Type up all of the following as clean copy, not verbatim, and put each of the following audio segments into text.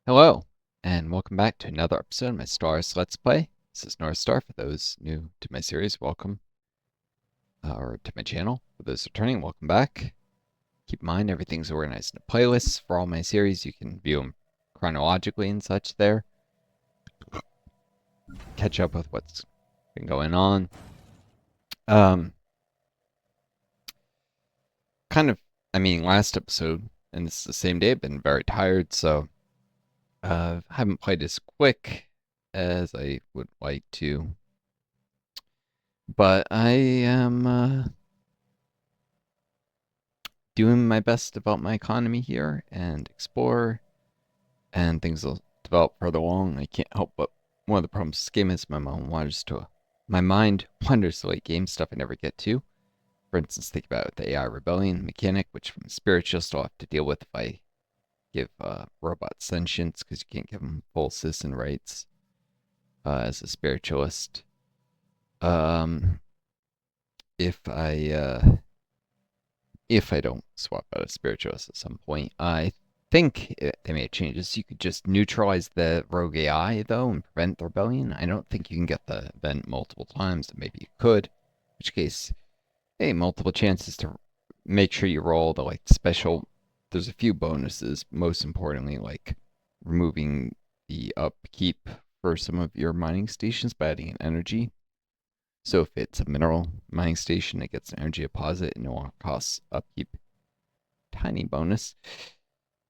Hello, and welcome back to another episode of my Stellaris Let's Play. This is Northstar. For those new to my series, welcome, or to my channel. For those returning, welcome back. Keep in mind, everything's organized in a playlist for all my series. You can view them chronologically and such there. Catch up with what's been going on. Um, last episode, and it's the same day, I've been very tired, so haven't played as quick as I would like to. But I am doing my best to develop my economy here and explore, and things will develop further along. I can't help but one of the problems with this game is my mind wanders to like game stuff I never get to. For instance, think about the AI rebellion mechanic, which from a spiritualist I'll have to deal with if I give robots sentience, because you can't give them full citizen rights as a spiritualist. Um, if I don't swap out a spiritualist at some point, I think they made changes. You could just neutralize the rogue AI though and prevent the rebellion. I don't think you can get the event multiple times. Maybe you could, in which case, hey, multiple chances to make sure you roll the like special. There's a few bonuses. Most importantly, like removing the upkeep for some of your mining stations by adding an energy. So if it's a mineral mining station, it gets an energy deposit and no longer costs upkeep. Tiny bonus.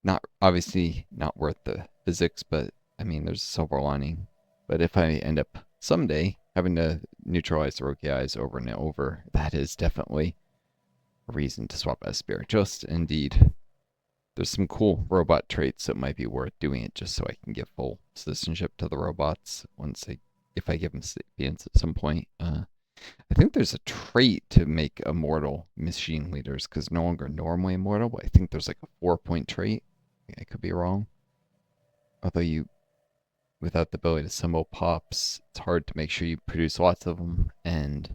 Not obviously not worth the physics, but I mean there's a silver lining. But if I end up someday having to neutralize the rogue eyes over and over, that is definitely a reason to swap out spiritualist. Indeed, there's some cool robot traits that might be worth doing it just so I can give full citizenship to the robots if I give them sapience at some point. I think there's a trait to make immortal machine leaders because no longer normally immortal, but I think there's like a 4-point trait. I could be wrong. Although without the ability to symbol pops, it's hard to make sure you produce lots of them, and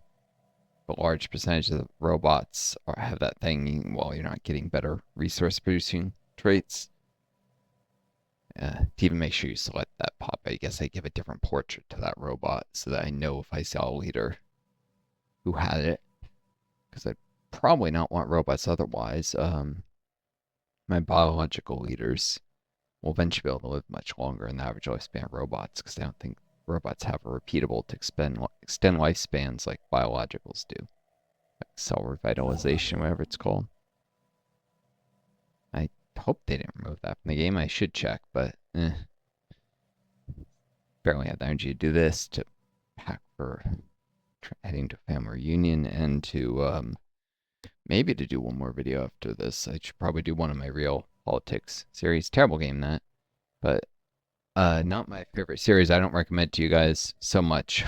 a large percentage of the robots have that thing while you're not getting better resource producing traits. To even make sure you select that pop, I guess I give a different portrait to that robot so that I know if I saw a leader who had it, because I'd probably not want robots otherwise. My biological leaders will eventually be able to live much longer than the average lifespan of robots, because I don't think robots have a repeatable to extend lifespans like biologicals do. Like cell revitalization, whatever it's called. I hope they didn't remove that from the game. I should check, but barely have the energy to do this, to pack for heading to family reunion, and to maybe to do one more video after this. I should probably do one of my real politics series. Terrible game, that. But not my favorite series. I don't recommend to you guys so much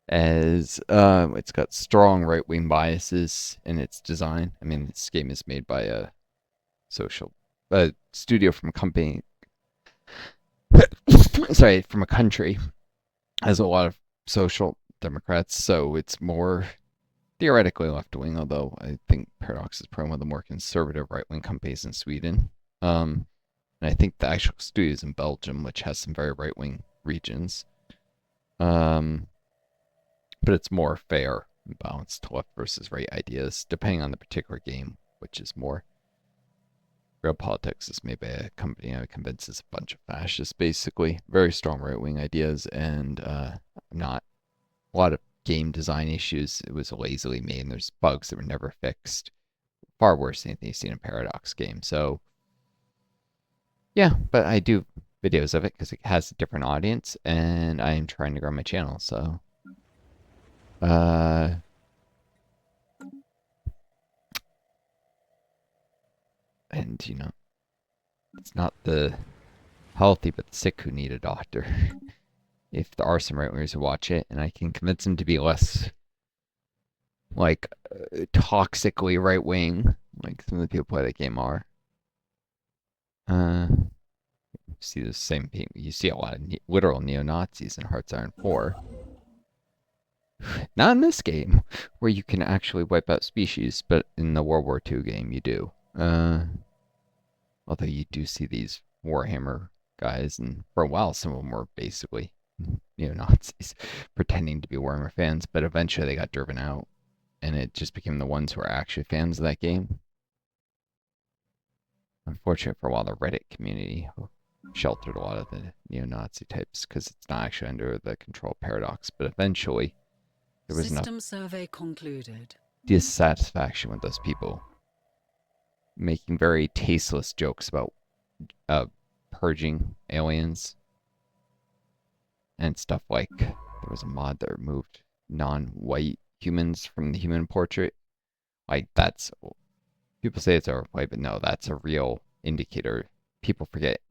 as it's got strong right-wing biases in its design. I mean, this game is made by a studio from a company. Sorry, from a country has a lot of social democrats, so it's more theoretically left-wing, although I think Paradox is probably one of the more conservative right-wing companies in Sweden. And I think the actual studio is in Belgium, which has some very right-wing regions. But it's more fair and balanced to left versus right ideas, depending on the particular game, which is more. Real Politics is made by a company I convince is a bunch of fascists, basically. Very strong right-wing ideas, and not a lot of game design issues. It was lazily made, and there's bugs that were never fixed. Far worse than anything you've seen in a Paradox game. So, yeah, but I do videos of it because it has a different audience, and I am trying to grow my channel. So, and it's not the healthy but the sick who need a doctor. If there are some right wingers who watch it, and I can convince them to be less like toxically right wing, like some of the people who play that game are. See the same thing. You see a lot of literal neo Nazis in Hearts Iron 4. Not in this game, where you can actually wipe out species, but in the World War II game you do. Although you do see these Warhammer guys, and for a while, some of them were basically neo-Nazis pretending to be Warhammer fans, but eventually they got driven out, and it just became the ones who are actually fans of that game. Unfortunately, for a while, the Reddit community sheltered a lot of the neo-Nazi types because it's not actually under the control paradox, but eventually there was enough survey concluded. dissatisfaction with those people making very tasteless jokes about purging aliens and stuff like there was a mod that removed non-white humans from the human portrait. Like, that's, people say it's overplayed, but no, that's a real indicator. People forget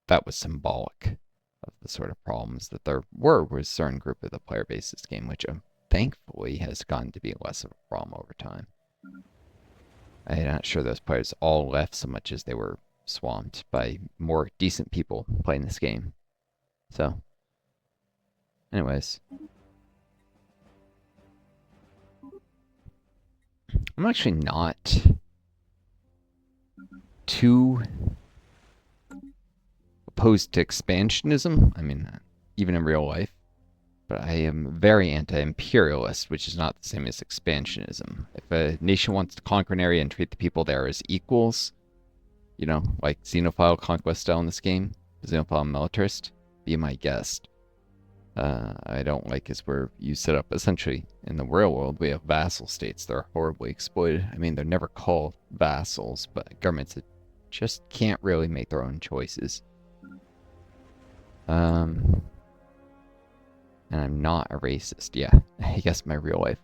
that was symbolic of the sort of problems that there were with a certain group of the player base this game, which thankfully has gotten to be less of a problem over time. I'm not sure those players all left so much as they were swamped by more decent people playing this game. So, anyways, I'm actually not too opposed to expansionism. I mean, even in real life. But I am very anti-imperialist, which is not the same as expansionism. If a nation wants to conquer an area and treat the people there as equals, like xenophile conquest style in this game, xenophile militarist, be my guest. I don't like is where you set up, essentially, in the real world, we have vassal states that are horribly exploited. I mean, they're never called vassals, but governments that just can't really make their own choices. And I'm not a racist. Yeah, I guess my real life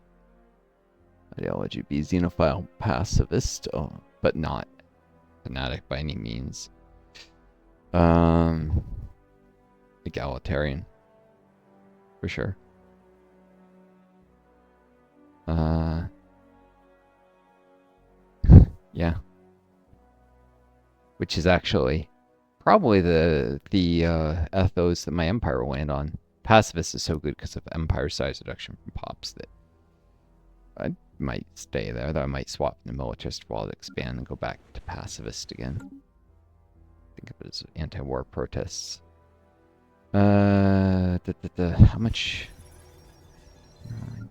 ideology would be xenophile pacifist, but not fanatic by any means. Egalitarian, for sure. Yeah. Which is actually probably the ethos that my empire will land on. Pacifist is so good because of empire size reduction from pops that I might stay there, though I might swap into militarist while it expand and go back to pacifist again. Think of it as anti-war protests. How much?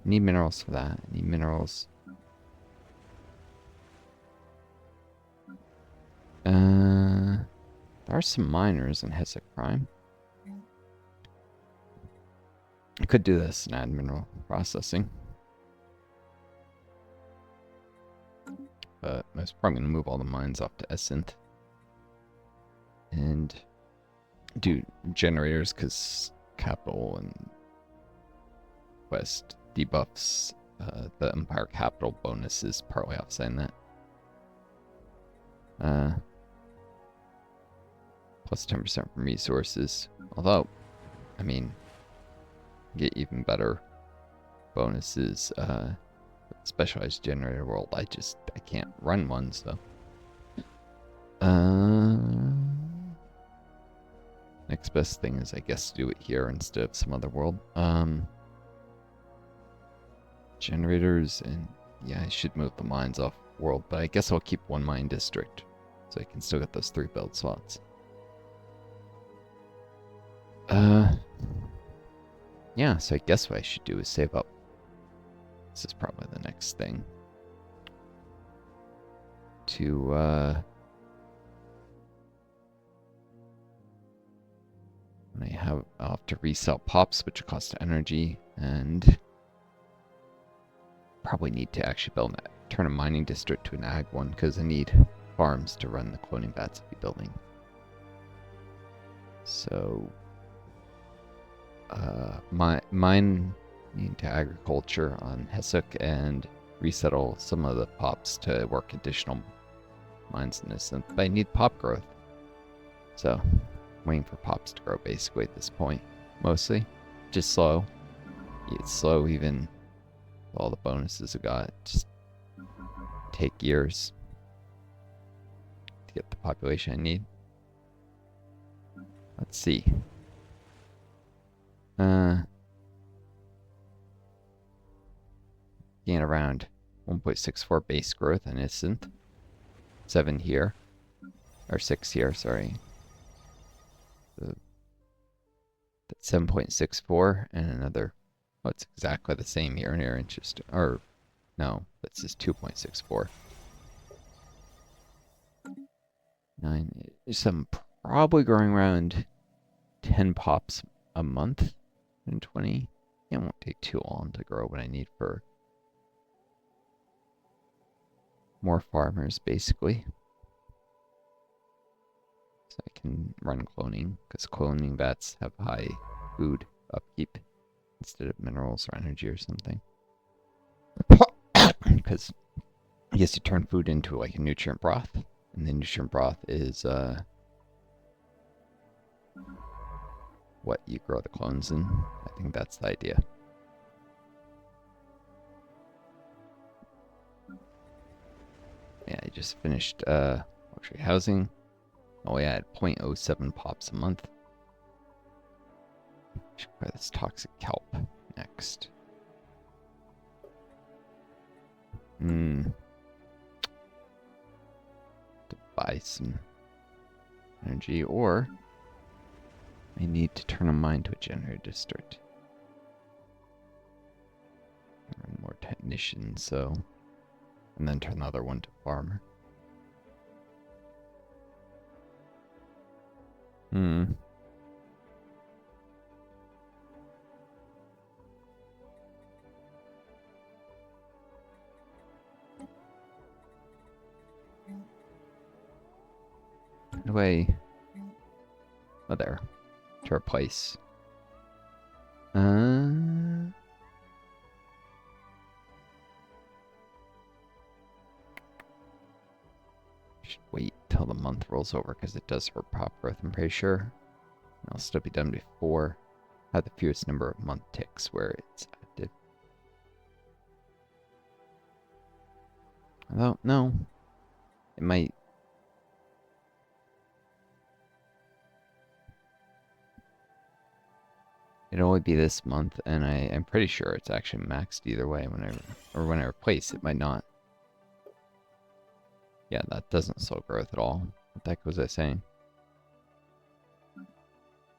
Need minerals for that. Need minerals. There are some miners in Hesek Prime. I could do this and add mineral processing. But I was probably going to move all the mines off to Essent. And do generators, because capital and West debuffs the Empire capital bonuses, partly offsetting that. Plus 10% from resources. Although, I mean, get even better bonuses. Specialized generator world. I can't run one, so. Next best thing is, I guess, do it here instead of some other world. Generators, and yeah, I should move the mines off world, but I guess I'll keep one mine district, so I can still get those 3 build slots. Yeah, so I guess what I should do is save up. This is probably the next thing. I'll have to resell pops, which cost energy, and probably need to actually turn a mining district to an ag one, because I need farms to run the cloning vats I'll be building. So, mine into agriculture on Hesek and resettle some of the pops to work additional mines in this. But I need pop growth. So, waiting for pops to grow basically at this point. Mostly. Just slow. It's slow even with all the bonuses I got. Just take years to get the population I need. Let's see. Gain around 1.64 base growth on Innocent. 7 here. Or 6 here, sorry. That's 7.64 and another. Oh, it's exactly the same here and here. Interesting. Or no, that's just 2.64. 9. So I'm probably growing around 10 pops a month in 20. It won't take too long to grow what I need for more farmers, basically. So I can run cloning, because cloning vats have high food upkeep instead of minerals or energy or something. Because I guess you turn food into like a nutrient broth, and the nutrient broth is what you grow the clones in. I think that's the idea. Yeah, I just finished luxury housing. Oh yeah, at 0.07 pops a month. Should buy this toxic kelp next. To buy some energy, or I need to turn a mine to a generator district. Run more technicians, so, and then turn the other one to farmer. How do I... Oh, there. To replace. Should wait till the month rolls over, because it does hurt pop growth, I'm pretty sure. I'll still be done before I have the fewest number of month ticks where it's active. I don't know. It might... It'll only be this month, and I'm pretty sure it's actually maxed either way when I replace. It might not. Yeah, that doesn't slow growth at all. What the heck was I saying?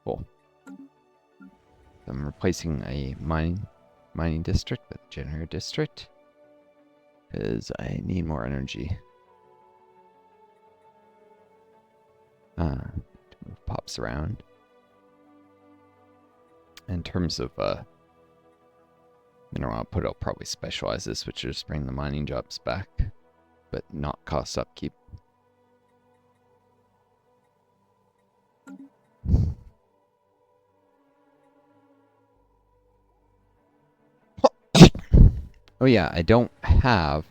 Cool. I'm replacing a mining district with a generator district because I need more energy. To move pops around. In terms of mineral output, I'll probably specialize this, which is bring the mining jobs back, but not cost upkeep. Oh yeah, I don't have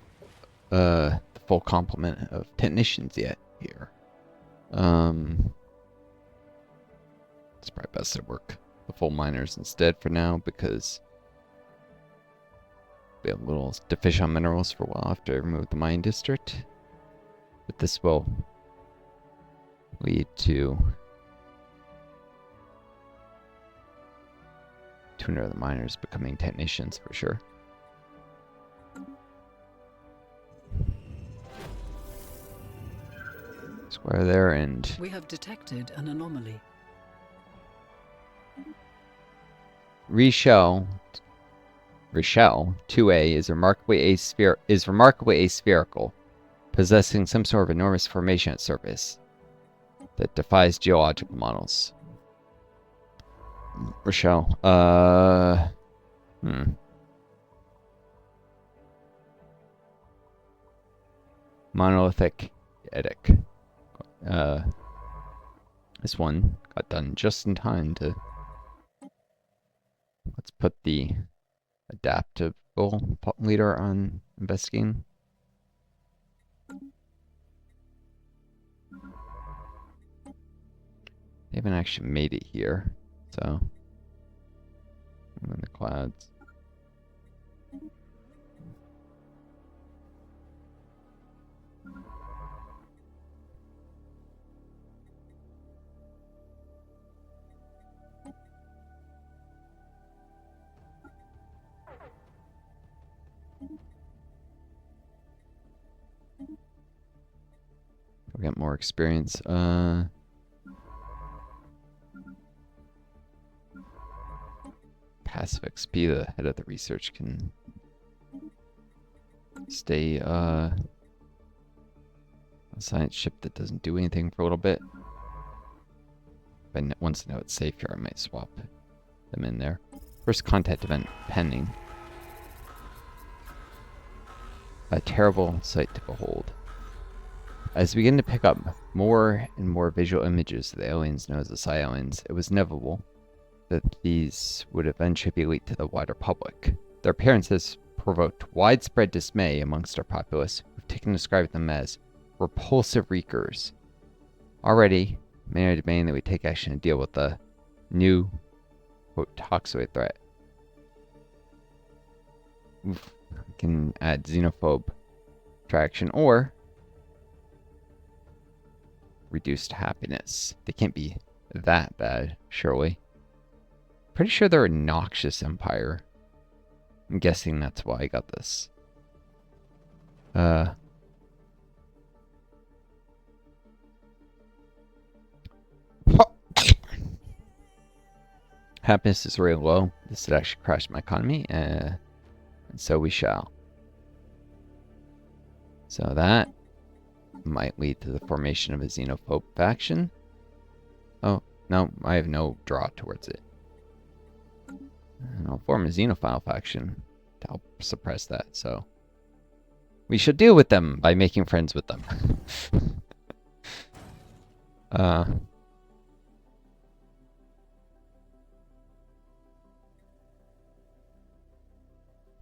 the full complement of technicians yet here. It's probably best to work the full miners instead for now, because we have a little deficient on minerals for a while after I remove the mine district. But this will lead to 200 of the miners becoming technicians for sure. Square there, and we have detected an anomaly. Richelle 2A is remarkably aspherical, possessing some sort of enormous formation at surface that defies geological models. Richelle, monolithic Edic. This one got done just in time to... Let's put the adaptable leader on investigating. They haven't actually made it here, so... I'm in the clouds. We'll get more experience. passive XP, the head of the research can stay a science ship that doesn't do anything for a little bit. But once I know it's safe here, I might swap them in there. First contact event pending. A terrible sight to behold. As we begin to pick up more and more visual images of the aliens known as the Psi aliens, it was inevitable that these would eventually be leaked to the wider public. Their appearance has provoked widespread dismay amongst our populace, who've taken to describe them as repulsive reekers. Already, many are demanding that we take action to deal with the new, quote, toxoid threat. Oof. We can add xenophobe attraction or reduced happiness. They can't be that bad, surely. Pretty sure they're a noxious empire. I'm guessing that's why I got this. Happiness is really low. This would actually crash my economy, and so we shall. So that might lead to the formation of a xenophobe faction. Oh, no, I have no draw towards it. And I'll form a xenophile faction to help suppress that, so we should deal with them by making friends with them.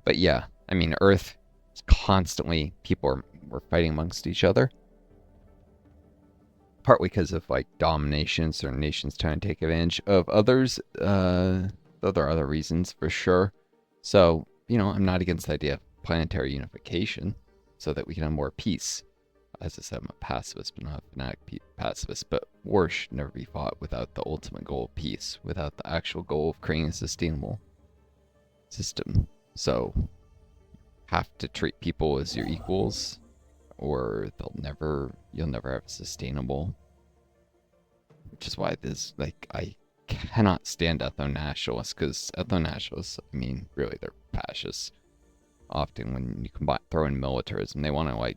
But yeah, I mean, Earth is constantly, people were fighting amongst each other. Partly because of like domination, certain nations trying to take advantage of others. There are other reasons for sure. So, you know, I'm not against the idea of planetary unification so that we can have more peace. As I said, I'm a pacifist, but not a fanatic pacifist. But war should never be fought without the ultimate goal of peace, without the actual goal of creating a sustainable system. So, have to treat people as your equals, or you'll never have a sustainable. Which is why this, like, I cannot stand ethno-nationalists, because ethno-nationalists, I mean, really, they're fascists. Often when you throw in militarism, they want to, like,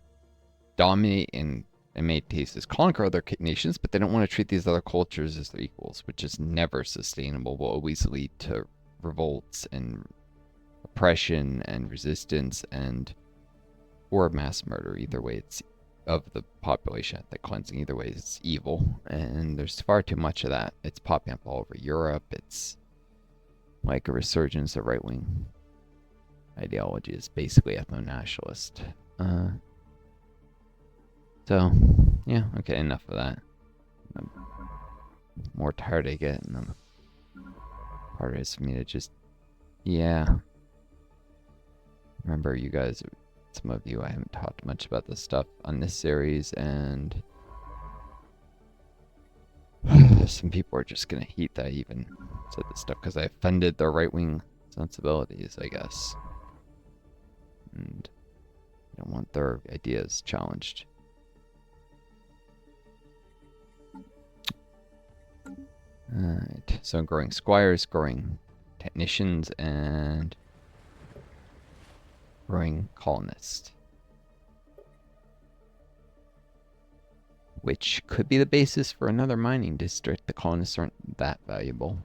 dominate and in many cases conquer other nations, but they don't want to treat these other cultures as their equals, which is never sustainable, will always lead to revolts and oppression and resistance or mass murder. Either way, it's of the population, the cleansing. Either way, it's evil, and there's far too much of that. It's popping up all over Europe. It's like a resurgence of right-wing ideology. Is basically ethno-nationalist. So, yeah, okay, enough of that. The more tired I get, and the harder it is for me to just, yeah. Remember, you guys, some of you, I haven't talked much about this stuff on this series, and some people are just gonna hate that I even said this stuff because I offended their right-wing sensibilities, I guess. And I don't want their ideas challenged. Alright, so growing squires, growing technicians, and growing colonists. Which could be the basis for another mining district. The colonists aren't that valuable.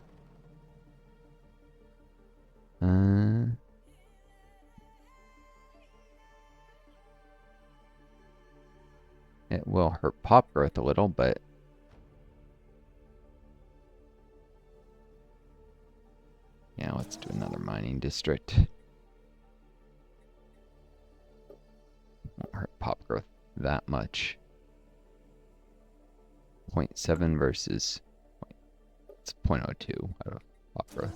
It will hurt pop growth a little, but yeah, let's do another mining district. Won't hurt pop growth that much. 0.7 versus it's 0.02 out of pop growth.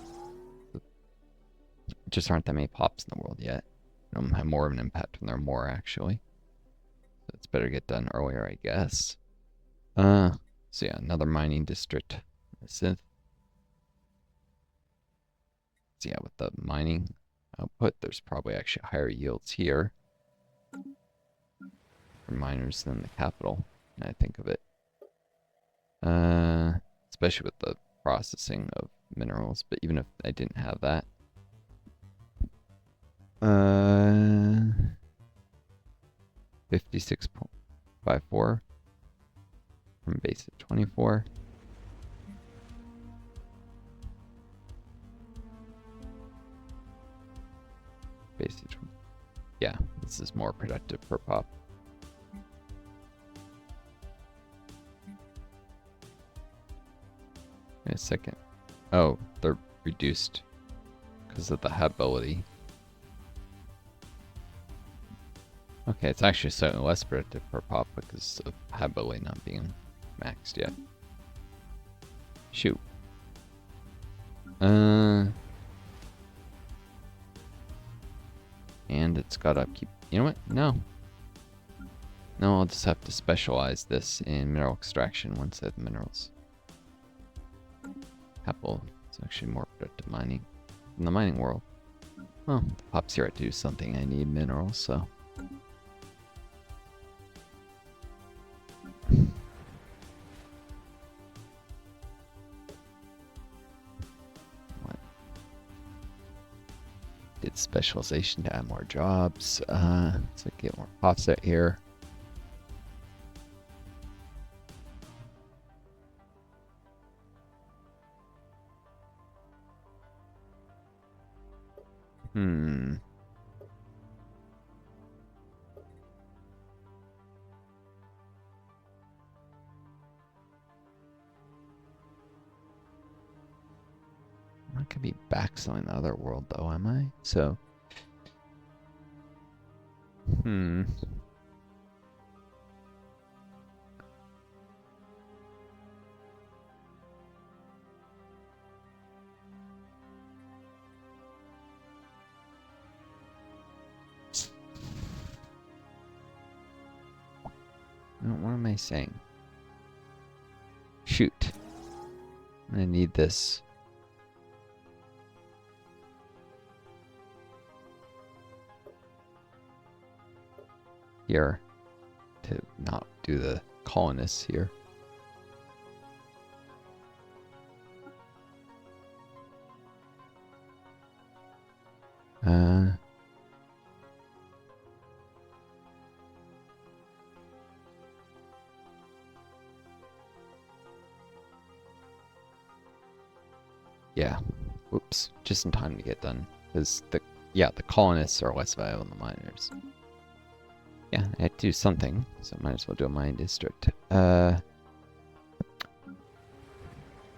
Just aren't that many pops in the world yet. Have more of an impact when there are more, actually. So it's better to get done earlier, I guess. So yeah, another mining district. So yeah, with the mining output, there's probably actually higher yields here for miners than the capital, when I think of it. Especially with the processing of minerals, but even if I didn't have that, 56.54 from base at 24. Base at 20. Yeah, this is more productive per pop. Wait a second. Oh, they're reduced because of the habbility. Okay, it's actually slightly less productive per pop because of habbility not being maxed yet. Shoot. And it's got upkeep. You know what? No. No, I'll just have to specialize this in mineral extraction once I have minerals. Apple is actually more productive mining in the mining world. Well, the pop's here to do something. I need minerals, so. What? Did specialization to add more jobs. So get more pops out here. I could be backselling the other world though, am I? So. No, what am I saying? Shoot. I'm gonna need this. Here. To not do the colonists here. Yeah. Whoops. Just in time to get done. Because the colonists are less valuable than the miners. Yeah, I had to do something, so I might as well do a mine district. I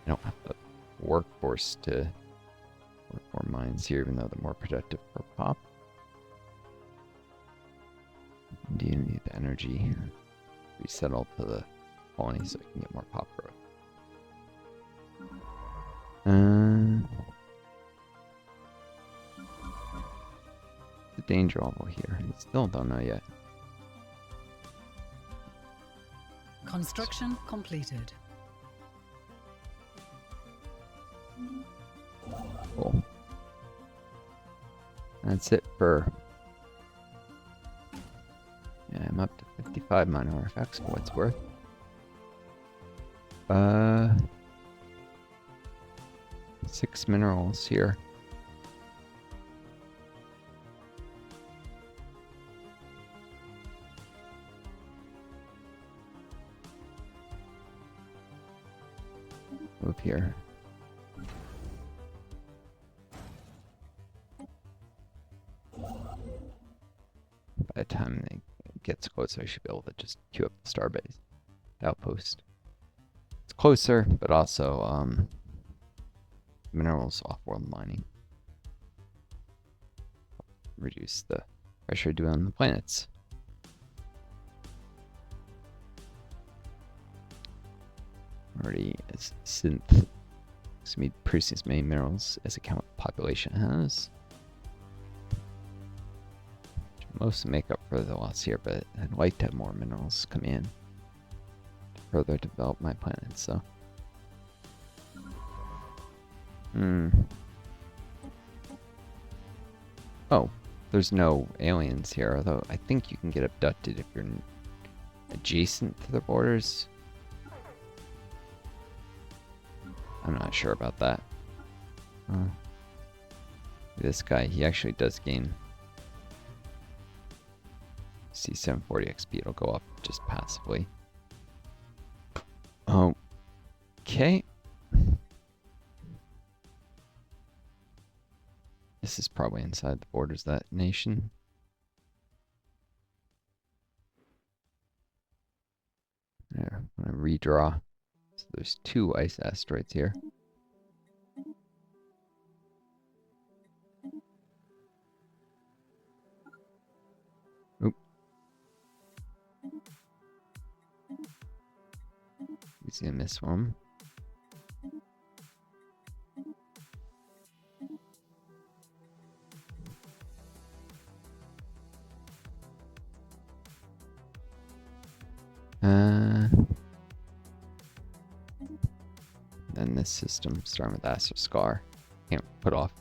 don't have the workforce to work more mines here, even though they're more productive per pop. Do you need the energy resettled to the colony so I can get more pop growth? The danger level here. I still don't know yet. Construction completed. Cool. That's it for. Yeah, I'm up to 55 minor artifacts for what it's worth. 6 minerals here. Move here. By the time it gets closer, I should be able to just queue up the starbase outpost. It's closer, but also minerals off-world mining. Reduce the pressure due on the planets. Already as synth. So me producing as many minerals as account population has. Most make up for the loss here, but I'd like to have more minerals come in to further develop my planet, so. Oh, there's no aliens here, although I think you can get abducted if you're adjacent to the borders. I'm not sure about that. This guy, he actually does gain See 740 XP, it'll go up just passively. Okay. This is probably inside the borders of that nation. There, I'm gonna redraw. So there's 2 ice asteroids here. Oop. Easy to miss one. Then this system, starting with Astro Scar. Can't put off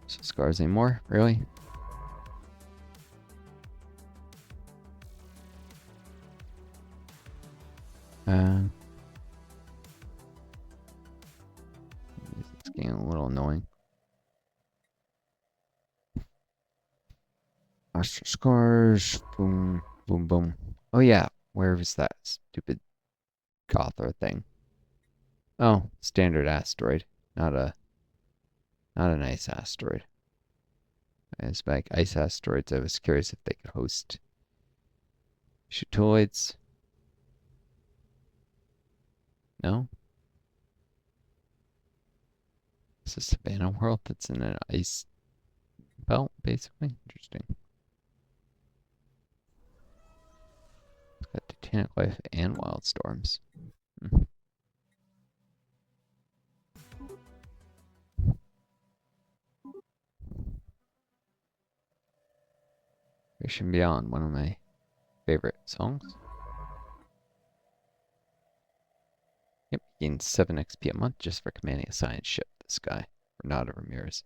Astro Scars anymore, really? It's getting a little annoying. Astro Scars, boom, boom, boom. Oh yeah, where was that stupid Gothra thing? Oh, standard asteroid, not an ice asteroid. It's back ice asteroids. I was curious if they could host Shutoids. No? It's a Savannah world that's in an ice belt, basically. Interesting. It's got Titanic Life and Wild Storms. Ocean Beyond, one of my favorite songs. Yep, gains 7 XP a month just for commanding a science ship. This guy, Renata Ramirez.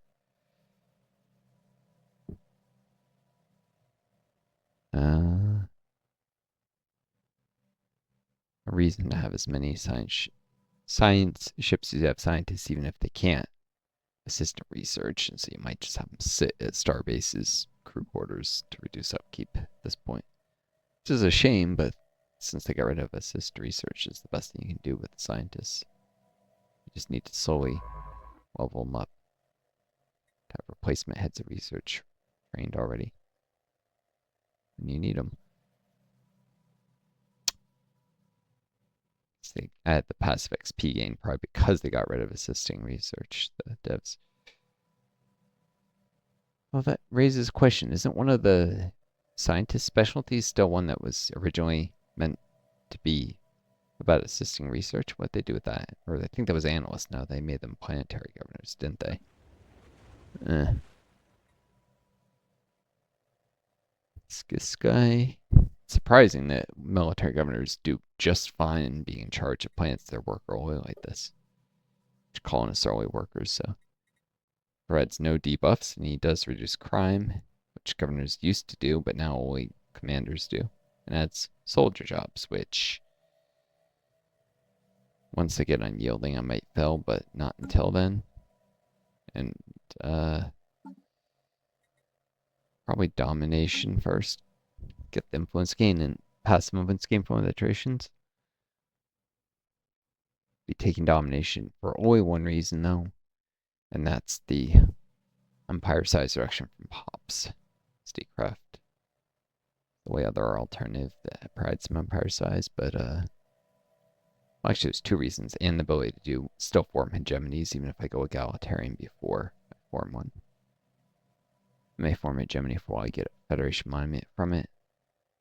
A reason to have as many science ships as you have scientists, even if they can't assist in research, and so you might just have them sit at Starbase's crew quarters to reduce upkeep at this point. Which is a shame, but since they got rid of assist research, it's the best thing you can do with the scientists. You just need to slowly level them up. To have replacement heads of research trained already. And you need them. So they add the passive XP gain probably because they got rid of assisting research, the devs. Well, that raises a question. Isn't one of the scientist specialties still one that was originally meant to be about assisting research? What they do with that? Or I think that was analysts. No, they made them planetary governors, didn't they? This guy. Surprising that military governors do just fine being in charge of planets that work early like this. Colonists are only workers, so. Provides no debuffs, and he does reduce crime, which governors used to do, but now only commanders do. And adds soldier jobs, which once they get unyielding, I might fail, but not until then. And probably domination first. Get the influence gain and passive influence gain from the iterations. Be taking domination for only one reason, though, and that's the Empire size direction from Pops. Statecraft. The way other alternative that provides some Empire size, but well, actually there's 2 reasons, and the ability to do still form hegemonies even if I go egalitarian before I form one. I may form a hegemony for while I get a Federation monument from it,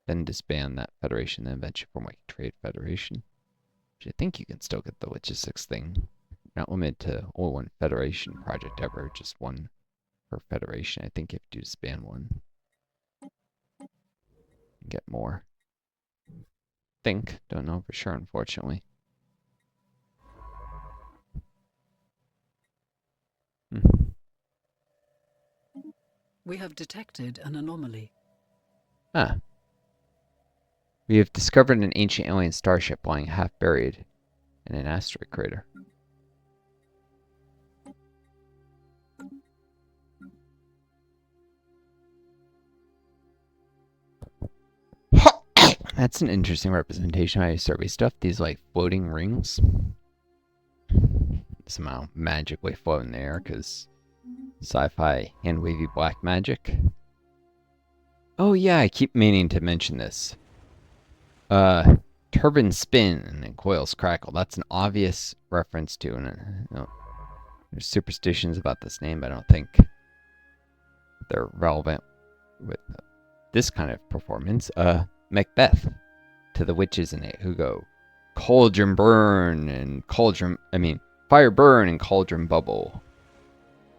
then disband that Federation, then eventually form like a trade Federation. Which I think you can still get the logistics thing. Not limited to only one Federation project ever, just one per Federation. I think if you disband one, get more. Don't know for sure, unfortunately. We have detected an anomaly. Ah. We have discovered an ancient alien starship lying half buried in an asteroid crater. That's an interesting representation of survey stuff. These like floating rings somehow magically float in the air because sci-fi hand wavy black magic. Oh yeah, I keep meaning to mention this. Turbine spin and coils crackle. That's an obvious reference to, and there's superstitions about this name, but I don't think they're relevant with this kind of performance. Macbeth, to the witches in it who go, cauldron burn and fire burn and cauldron bubble.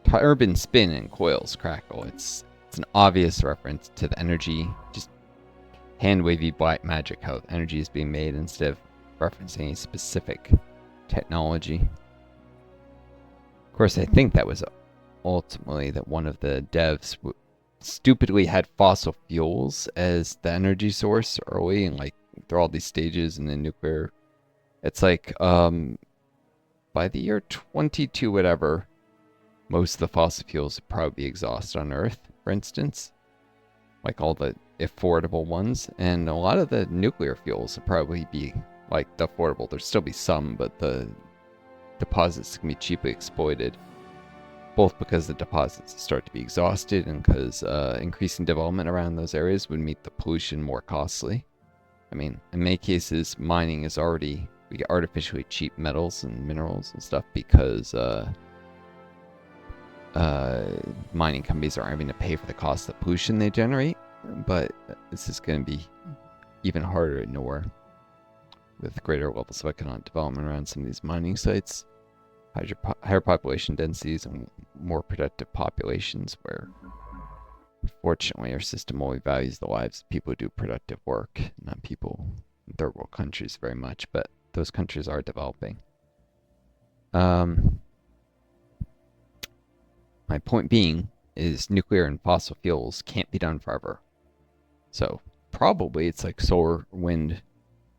Turbine spin and coils crackle. It's an obvious reference to the energy, just hand wavy black magic, how energy is being made instead of referencing a specific technology. Of course, I think that was ultimately that one of the devs stupidly had fossil fuels as the energy source early, and like through all these stages and then nuclear. It's like by the year 22 whatever, most of the fossil fuels would probably be exhausted on Earth, for instance, like all the affordable ones, and a lot of the nuclear fuels would probably be like the affordable. There'd still be some, but the deposits can be cheaply exploited, both because the deposits start to be exhausted and because increasing development around those areas would make the pollution more costly. I mean, in many cases, mining is already, we get artificially cheap metals and minerals and stuff because mining companies are having to pay for the cost of the pollution they generate. But this is going to be even harder to ignore with greater levels of economic development around some of these mining sites, higher population densities, and more productive populations where, fortunately, our system only values the lives of people who do productive work, not people in third world countries very much, but those countries are developing. My point being is nuclear and fossil fuels can't be done forever. So probably it's like solar, wind,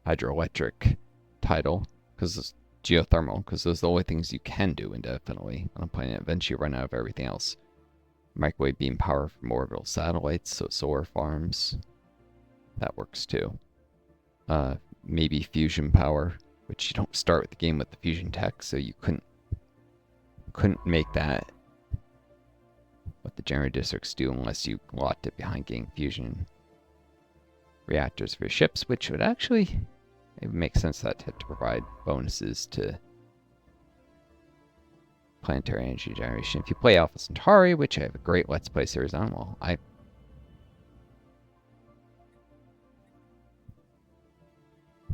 hydroelectric, tidal, because geothermal, because those are the only things you can do indefinitely on a planet. Eventually run out of everything else. Microwave beam power from orbital satellites, so solar farms, that works too. Maybe fusion power, which you don't start with the game with the fusion tech, so you couldn't make that what the generator districts do unless you locked it behind getting fusion reactors for ships, which would actually, it would make sense that to provide bonuses to planetary energy generation. If you play Alpha Centauri, which I have a great Let's Play series on, well, I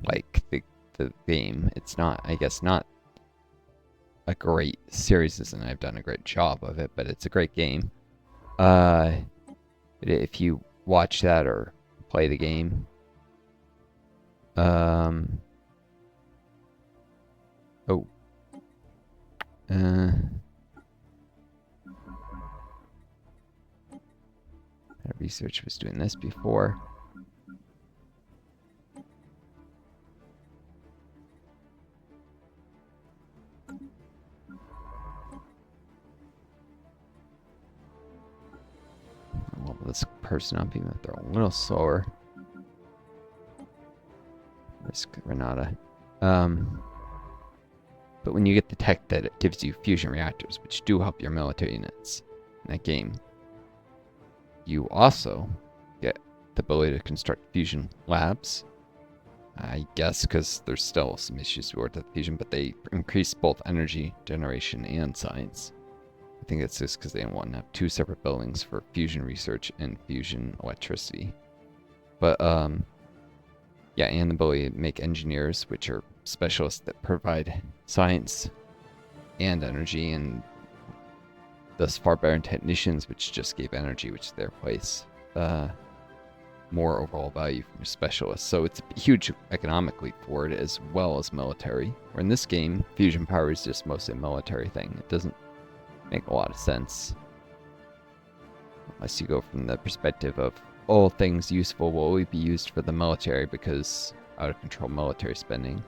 like the game. It's not, I guess, not a great series, and I've done a great job of it, but it's a great game. If you watch that or play the game, research was doing this before. Level this person up even if they're a little slower. Risk Renata. But when you get the tech that it gives you fusion reactors, which do help your military units in that game, you also get the ability to construct fusion labs. I guess because there's still some issues with the fusion, but they increase both energy generation and science. I think it's just because they didn't want to have two separate buildings for fusion research and fusion electricity. But yeah, and the ability to make engineers, which are specialists that provide science and energy, and thus far better technicians, which just gave energy, which is their place. More overall value from specialists. So it's a huge economic leap forward as well as military. Where in this game, fusion power is just mostly a military thing. It doesn't make a lot of sense. Unless you go from the perspective of all things useful will only be used for the military because out of control military spending.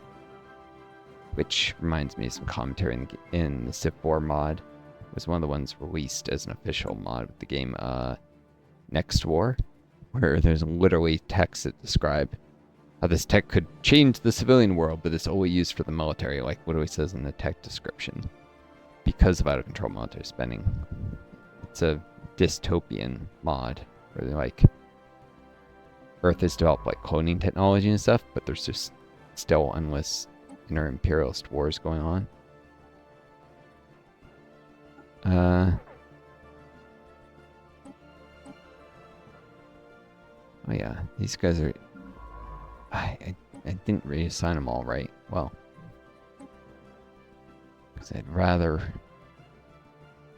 Which reminds me of some commentary in the Civ 4 mod. It was one of the ones released as an official mod with the game Next War, where there's literally texts that describe how this tech could change the civilian world, but it's only used for the military, like what it says in the tech description. Because of out-of-control military spending. It's a dystopian mod, where they're like, Earth has developed like cloning technology and stuff, but there's just still endless inter-imperialist wars going on. Oh yeah, these guys are... I didn't reassign them all right. Well, because I'd rather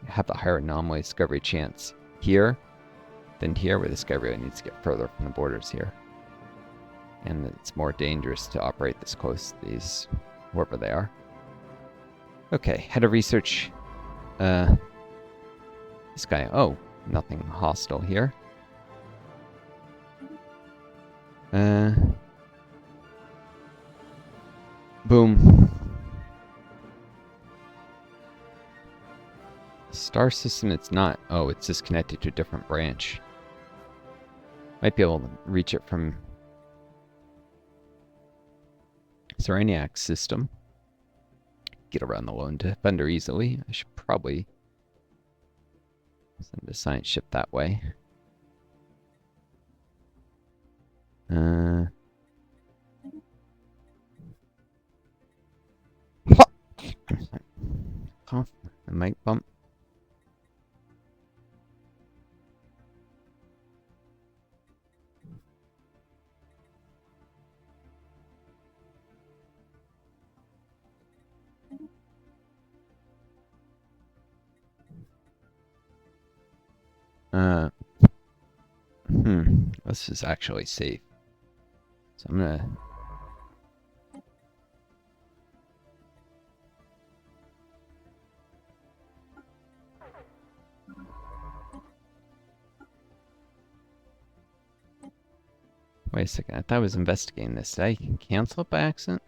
have the higher anomaly discovery chance here than here, where this guy really needs to get further from the borders here. And it's more dangerous to operate this close to these, whoever they are. Okay, head of research. This guy, oh, nothing hostile here. Boom. Star system, it's not. Oh, it's disconnected to a different branch. Might be able to reach it from Sereniac's system. Get around the lone defender easily. I should probably send a science ship that way. Oh, a mic bump. This is actually safe. So I'm gonna... Wait a second, I thought I was investigating this. Did I cancel it by accident?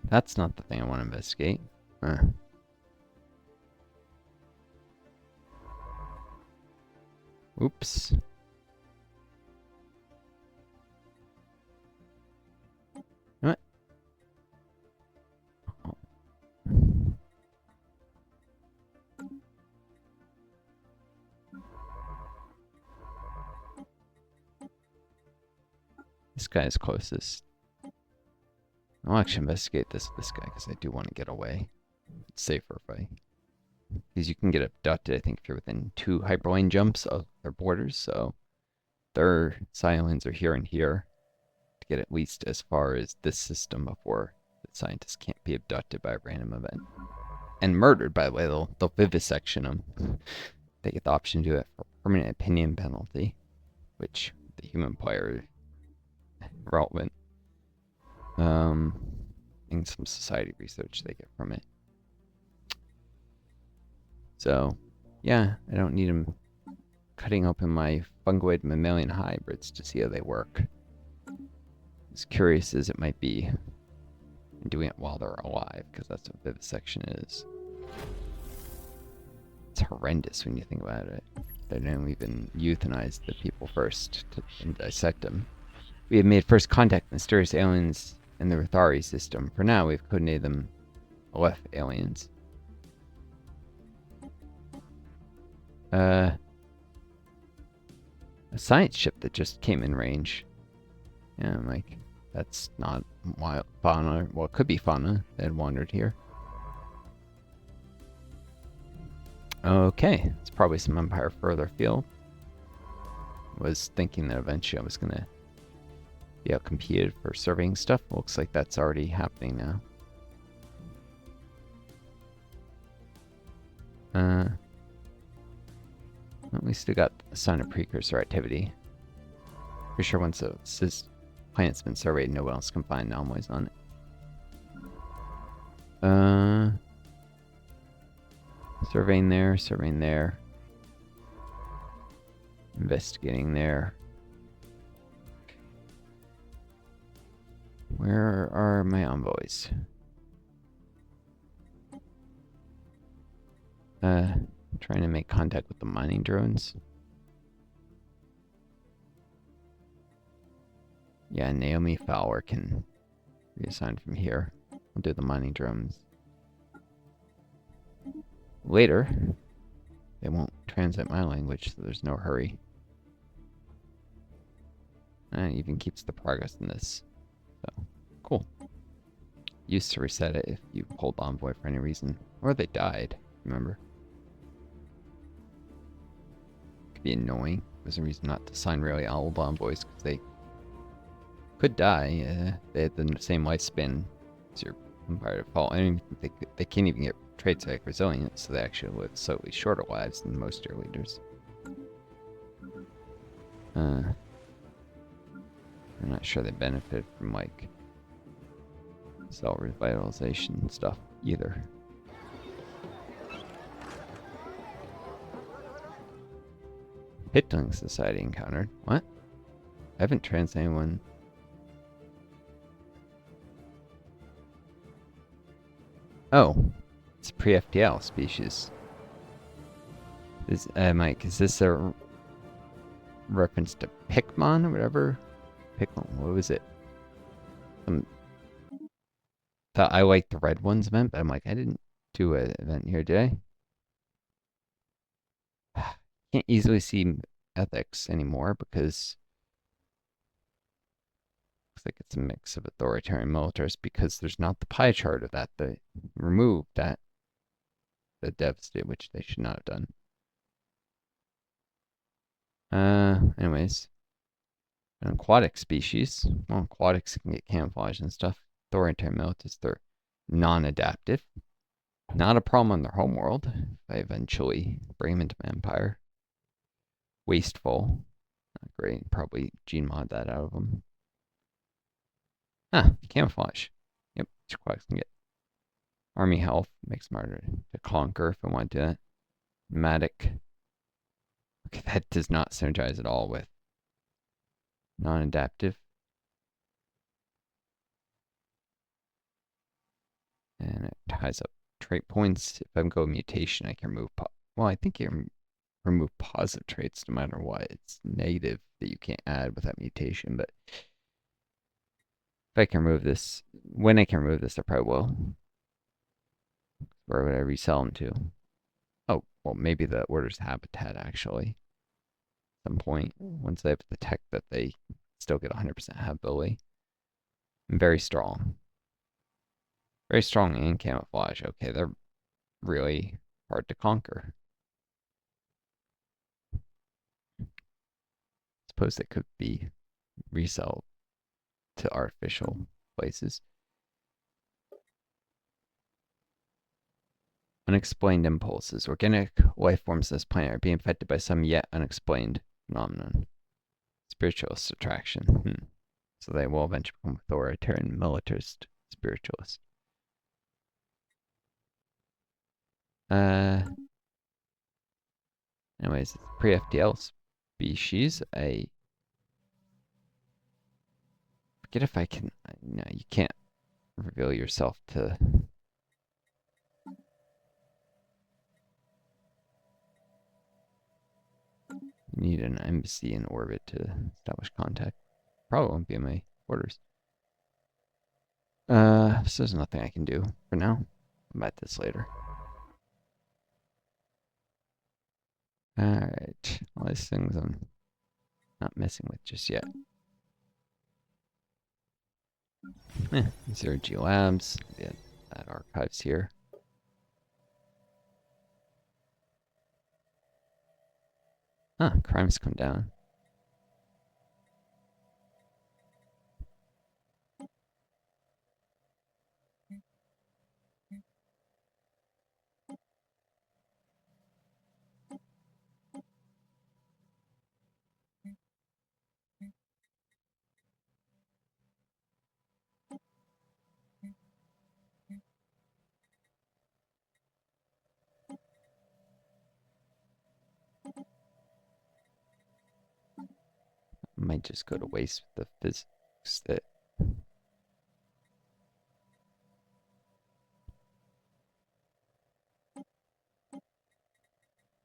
That's not the thing I want to investigate. Oops. What? Oh. This guy is closest. I'll actually investigate this guy because I do want to get away. It's safer if I... Because you can get abducted, I think, if you're within 2 hyperlane jumps of their borders, so their science are here and here to get at least as far as this system before the scientists can't be abducted by a random event. And murdered, by the way, they'll vivisection them. They get the option to do it for permanent opinion penalty, which the human player relevant. And some society research they get from it. So, yeah, I don't need them cutting open my fungoid mammalian hybrids to see how they work. As curious as it might be, and doing it while they're alive, because that's what vivisection is. It's horrendous when you think about it. They don't even euthanize the people first and dissect them. We have made first contact with mysterious aliens in the Ruthari system. For now, we've codenamed them Aleph aliens. A science ship that just came in range. Yeah, I'm like, that's not wild fauna. Well, it could be fauna that had wandered here. Okay, it's probably some Empire further afield. Was thinking that eventually I was gonna be outcompeted for surveying stuff. Looks like that's already happening now. Well, we still got a sign of precursor activity. For sure, once this planet's been surveyed, no one else can find anomalies on it. Surveying there. Investigating there. Where are my envoys? Trying to make contact with the mining drones. Yeah, Naomi Fowler can reassign from here. I'll do the mining drones later. They won't translate my language, so there's no hurry. And it even keeps the progress in this. So, cool. Used to reset it if you hold envoy for any reason. Or they died, remember? Could be annoying. There's a reason not to sign really old envoys, because they could die. They had the same lifespan as your empire to fall. I don't even think they can't even get traits like resilience, so they actually live slightly shorter lives than most of your leaders. I'm not sure they benefit from like cell revitalization stuff either. Hitling Society encountered. What? I haven't translated anyone. Oh, it's a pre-FTL species. Mike, is this a reference to Pikmon or whatever? Pikmon, what was it? Thought I liked the red ones event, but I'm like, I didn't do an event here, did I? Can't easily see ethics anymore because looks like it's a mix of authoritarian militarist because there's not the pie chart of that. They removed that the devs did, which they should not have done. Anyways, an aquatic species. Well, aquatics can get camouflage and stuff. Authoritarian militarists, they're non-adaptive. Not a problem on their homeworld. If I eventually bring them into my empire. Wasteful. Not great. Probably gene mod that out of them. Ah, camouflage. Yep, aquatics can get army health. Makes them harder to conquer if I want to do that. Pneumatic. Okay, that does not synergize at all with non-adaptive. And it ties up trait points. If I go mutation, I can remove. Well, I think you can remove positive traits no matter what. It's negative that you can't add with that mutation. But if I can remove this, when I can remove this, I probably will. Where would I resell them to? Oh, well, maybe the order's habitat actually. At some point, once they have the tech that they still get 100% habitability. And very strong. Very strong in camouflage. Okay, they're really hard to conquer. Suppose they could be resell to artificial places. Unexplained impulses. Organic life forms on this planet are being affected by some yet unexplained phenomenon. Spiritualist attraction. So they will eventually become authoritarian militarist spiritualists. Anyways, pre-FTL species. I forget if I can. No, you can't reveal yourself to. You need an embassy in orbit to establish contact. Probably won't be in my orders. So there's nothing I can do for now. I'll bet this later. Alright. All these things I'm not messing with just yet. Zero G Labs. Yeah, that archives here. Huh, crimes come down. Might just go to waste with the physics that.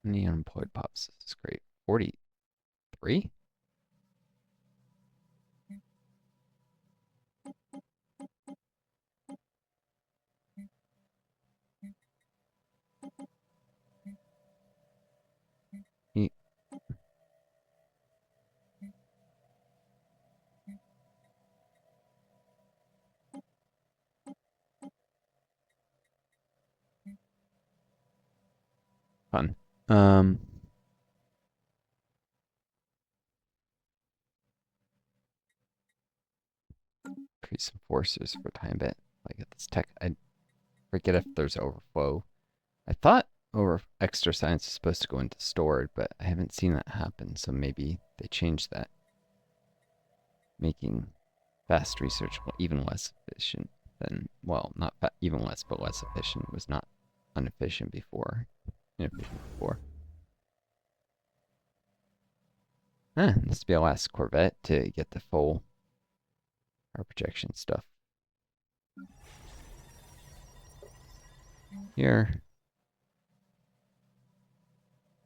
Any unemployed pops. This is great. 43? Fun. Increase some forces for a time bit. Like at this tech, I forget if there's overflow. I thought over extra science is supposed to go into stored, but I haven't seen that happen. So maybe they changed that, making fast research even less efficient than, well, not even less, but less efficient. It was not inefficient before. This will be our last Corvette to get the full our projection stuff. Here.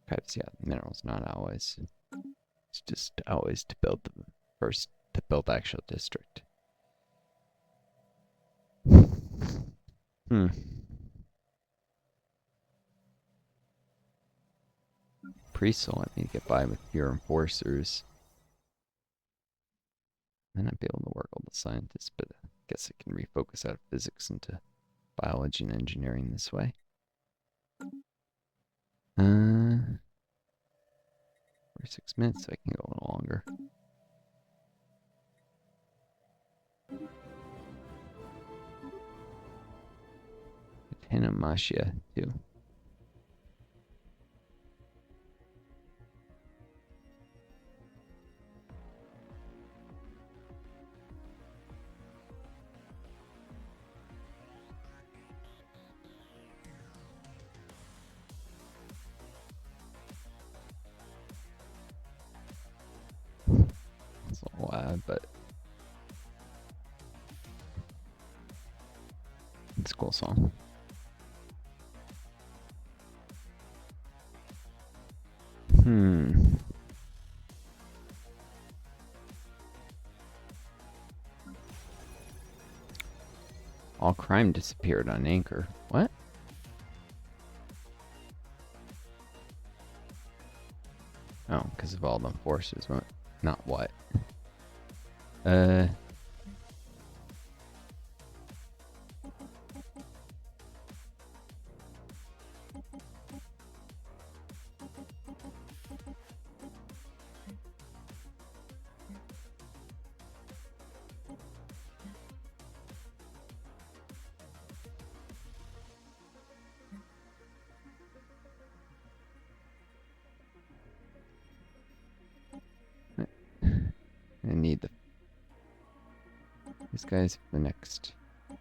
Privacy minerals, not always. It's just always to build the first, to build the actual district. Priests will let me get by with pure enforcers. Then I'd be able to work all the scientists, but I guess I can refocus out of physics into biology and engineering this way. 46 minutes, so I can go a little longer. Hanamasha, too. It's a little loud, but it's a cool song. All crime disappeared on Anchor. What? Oh, because of all the forces. What? Not what? I need these guys for the next. I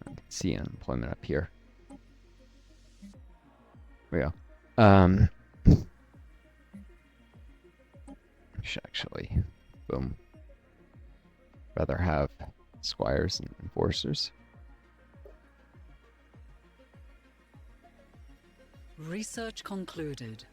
can see unemployment up here. There we go. Should actually, boom. Rather have squires and enforcers. Research concluded.